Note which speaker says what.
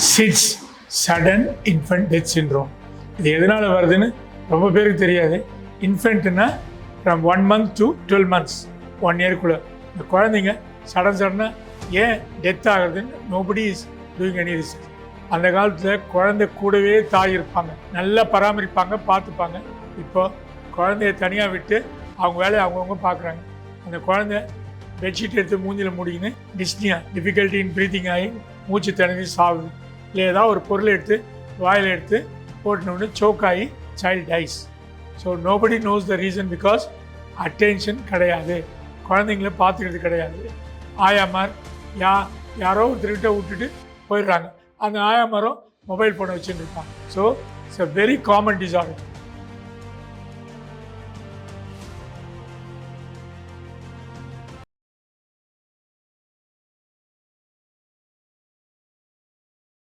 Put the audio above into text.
Speaker 1: Chits sudden infant death syndrome. இது எதனால் வருதுன்னு ரொம்ப பேருக்கு தெரியாது. இன்ஃபென்ட்னா ஃப்ரம் 1 month to 12 months, 1 yearக்குள்ளே இந்த குழந்தைங்க சடனாக ஏன் டெத் ஆகுறதுன்னு nobody is doing any research. அந்த காலத்தில் குழந்தை கூடவே தாய் இருப்பாங்க, நல்லா பராமரிப்பாங்க, பார்த்துப்பாங்க. இப்போ குழந்தைய தனியாக விட்டு அவங்க வேலையை அவங்கவுங்க பார்க்குறாங்க. அந்த குழந்தை பெட்ஷீட் எடுத்து மூஞ்சில் முடிக்கின்னு டிஸ்னியா டிஃபிகல்ட்டி இன் ப்ரீத்திங் ஆகி மூச்சு திணறி சாகுது. இல்லை ஏதாவது ஒரு பொருளை எடுத்து வாயில் எடுத்து போட்டுனோடனே சோக் ஆகி child dies. So nobody knows the reason, because attention கிடையாது, குழந்தைங்கள பார்த்துக்கிறது கிடையாது. ஆயாமார் யாரோ ஒருத்தர்கிட்ட விட்டுட்டு போயிடுறாங்க, அந்த ஆயாமாரும் மொபைல் ஃபோனை வச்சுட்டு இருப்பாங்க. So it's a very common disorder.